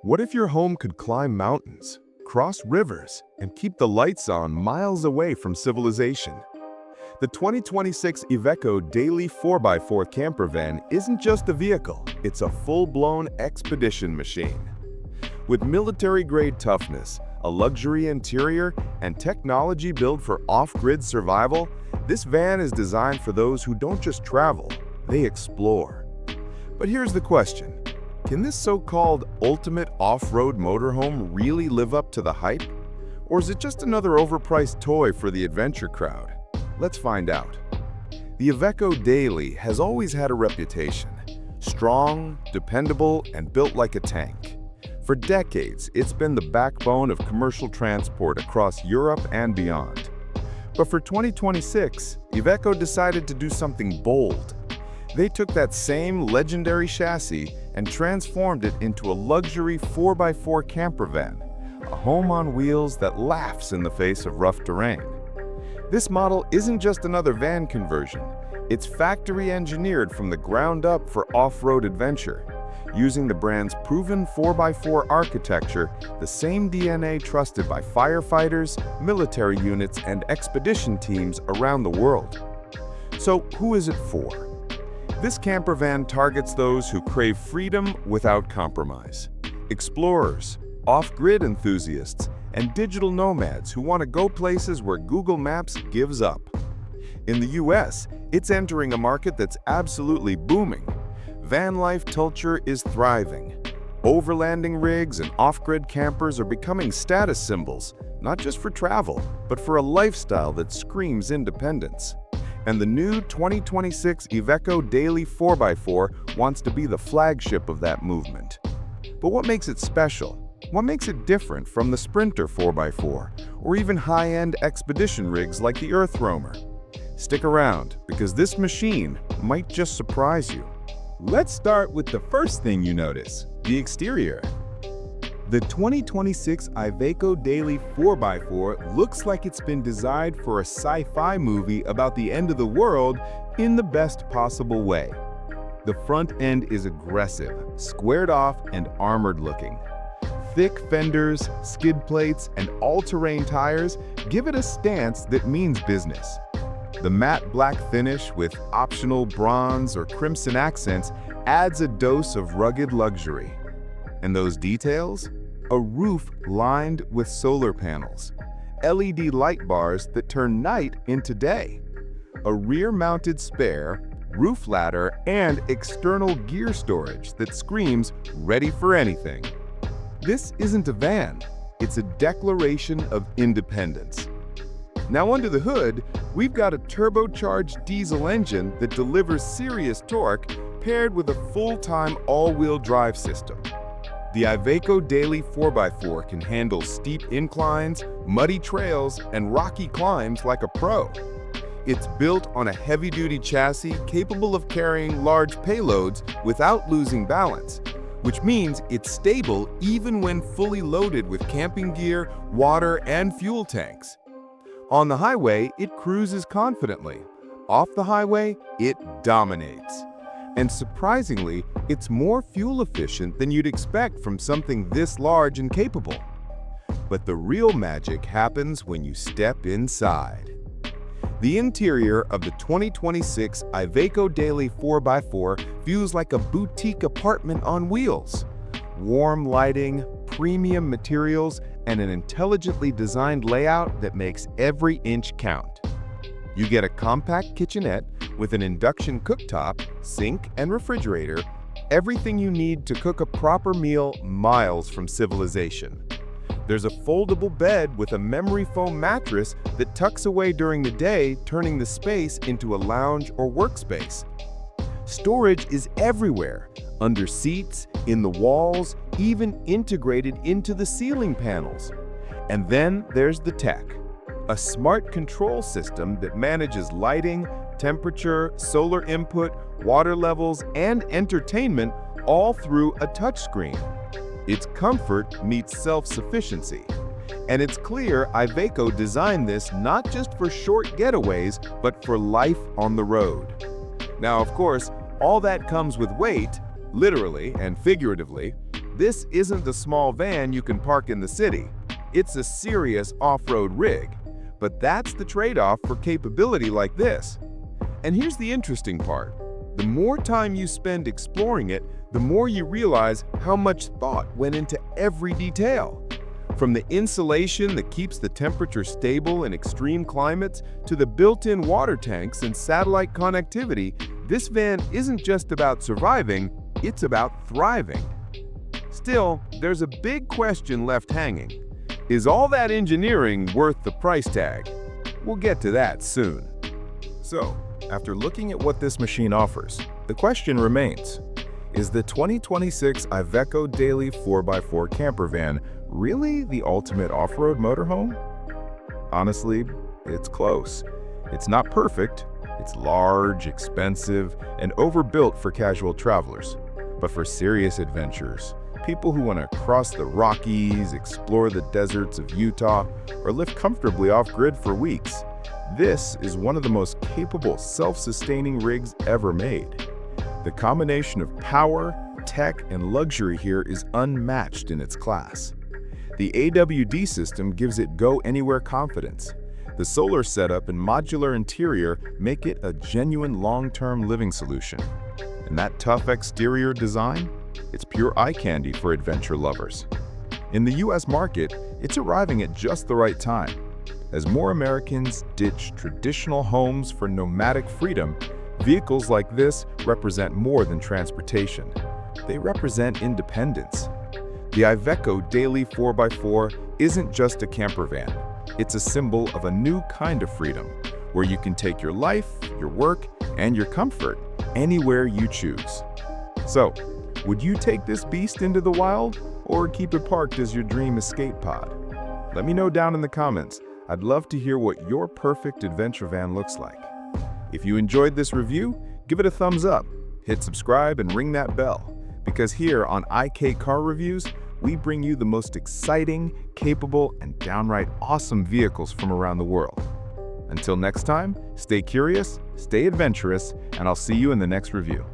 What if your home could climb mountains, cross rivers, and keep the lights on miles away from civilization? The 2026 Iveco Daily 4x4 camper van isn't just a vehicle, it's a full-blown expedition machine. With military-grade toughness, a luxury interior, and technology built for off-grid survival, this van is designed for those who don't just travel, they explore. But here's the question. Can this so-called ultimate off-road motorhome really live up to the hype? Or is it just another overpriced toy for the adventure crowd? Let's find out. The Iveco Daily has always had a reputation. Strong, dependable, and built like a tank. For decades, it's been the backbone of commercial transport across Europe and beyond. But for 2026, Iveco decided to do something bold. They took that same legendary chassis and transformed it into a luxury 4x4 camper van, a home on wheels that laughs in the face of rough terrain. This model isn't just another van conversion, it's factory engineered from the ground up for off-road adventure, using the brand's proven 4x4 architecture, the same DNA trusted by firefighters, military units, and expedition teams around the world. So who is it for? This camper van targets those who crave freedom without compromise. Explorers, off-grid enthusiasts, and digital nomads who want to go places where Google Maps gives up. In the US, it's entering a market that's absolutely booming. Van life culture is thriving. Overlanding rigs and off-grid campers are becoming status symbols, not just for travel, but for a lifestyle that screams independence. And the new 2026 Iveco Daily 4x4 wants to be the flagship of that movement. But what makes it special? What makes it different from the Sprinter 4x4, or even high-end expedition rigs like the Earth Roamer? Stick around, because this machine might just surprise you. Let's start with the first thing you notice, the exterior. The 2026 Iveco Daily 4x4 looks like it's been designed for a sci-fi movie about the end of the world in the best possible way. The front end is aggressive, squared off, and armored looking. Thick fenders, skid plates, and all-terrain tires give it a stance that means business. The matte black finish with optional bronze or crimson accents adds a dose of rugged luxury. And those details? A roof lined with solar panels, LED light bars that turn night into day, a rear-mounted spare, roof ladder, and external gear storage that screams ready for anything. This isn't a van, it's a declaration of independence. Now under the hood, we've got a turbocharged diesel engine that delivers serious torque paired with a full-time all-wheel drive system. The Iveco Daily 4x4 can handle steep inclines, muddy trails, and rocky climbs like a pro. It's built on a heavy-duty chassis capable of carrying large payloads without losing balance, which means it's stable even when fully loaded with camping gear, water, and fuel tanks. On the highway, it cruises confidently. Off the highway, it dominates. And surprisingly, it's more fuel efficient than you'd expect from something this large and capable. But the real magic happens when you step inside. The interior of the 2026 Iveco Daily 4x4 feels like a boutique apartment on wheels. Warm lighting, premium materials, and an intelligently designed layout that makes every inch count. You get a compact kitchenette with an induction cooktop, sink, and refrigerator, everything you need to cook a proper meal miles from civilization. There's a foldable bed with a memory foam mattress that tucks away during the day, turning the space into a lounge or workspace. Storage is everywhere, under seats, in the walls, even integrated into the ceiling panels. And then there's the tech. A smart control system that manages lighting, temperature, solar input, water levels, and entertainment all through a touchscreen. Its comfort meets self-sufficiency. And it's clear Iveco designed this not just for short getaways, but for life on the road. Now, of course, all that comes with weight, literally and figuratively, This isn't a small van you can park in the city. It's a serious off-road rig. But that's the trade-off for capability like this. And here's the interesting part. The more time you spend exploring it, the more you realize how much thought went into every detail. From the insulation that keeps the temperature stable in extreme climates to the built-in water tanks and satellite connectivity, this van isn't just about surviving, it's about thriving. Still, there's a big question left hanging. Is all that engineering worth the price tag? We'll get to that soon. So, after looking at what this machine offers, the question remains, is the 2026 Iveco Daily 4x4 camper van really the ultimate off-road motorhome? Honestly, it's close. It's not perfect. It's large, expensive, and overbuilt for casual travelers. But for serious adventurers, people who want to cross the Rockies, explore the deserts of Utah, or live comfortably off-grid for weeks, this is one of the most capable, self-sustaining rigs ever made. The combination of power, tech, and luxury here is unmatched in its class. The AWD system gives it go-anywhere confidence. The solar setup and modular interior make it a genuine long-term living solution. And that tough exterior design? It's pure eye candy for adventure lovers. In the US market, it's arriving at just the right time. As more Americans ditch traditional homes for nomadic freedom, vehicles like this represent more than transportation. They represent independence. The Iveco Daily 4x4 isn't just a camper van. It's a symbol of a new kind of freedom, where you can take your life, your work, and your comfort anywhere you choose. So, would you take this beast into the wild, or keep it parked as your dream escape pod? Let me know down in the comments. I'd love to hear what your perfect adventure van looks like. If you enjoyed this review, give it a thumbs up, hit subscribe, and ring that bell. Because here on IK Car Reviews, we bring you the most exciting, capable, and downright awesome vehicles from around the world. Until next time, stay curious, stay adventurous, and I'll see you in the next review.